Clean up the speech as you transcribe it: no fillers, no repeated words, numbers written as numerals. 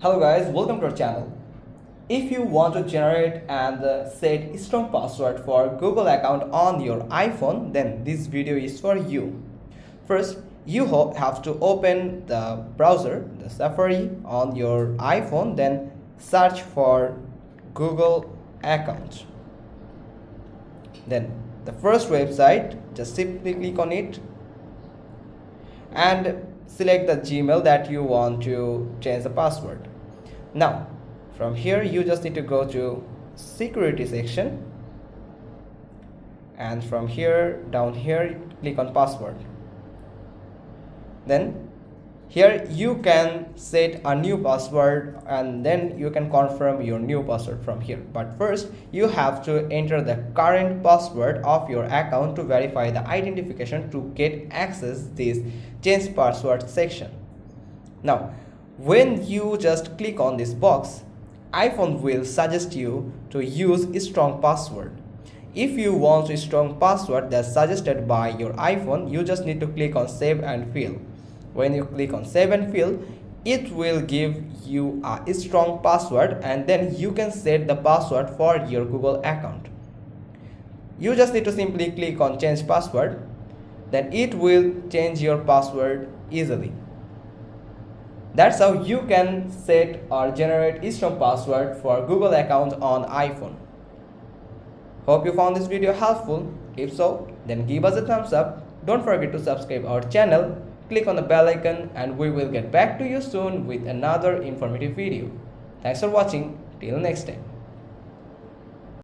Hello guys, welcome to our channel. If you want to generate and set strong password for Google account on your iPhone, then this video is for you. First, you have to open the browser, the Safari on your iPhone, then search for Google account. Then the first website, just simply click on it and select the Gmail that you want to change the password. Now from here you just need to go to security section, and from here down here click on password. Then here you can set a new password and then you can confirm your new password from here. But first you have to enter the current password of your account to verify the identification to get access this change password section. Now when you just click on this box, iPhone will suggest you to use a strong password. If you want a strong password that's suggested by your iPhone, you just need to click on save and fill. When you click on save and fill, it will give you a strong password and then you can set the password for your Google account. You just need to simply click on change password, then it will change your password easily. That's how you can set or generate a strong password for Google account on iPhone. Hope you found this video helpful. If so, then give us a thumbs up. Don't forget to subscribe our channel. Click on the bell icon and we will get back to you soon with another informative video. Thanks for watching. Till next time.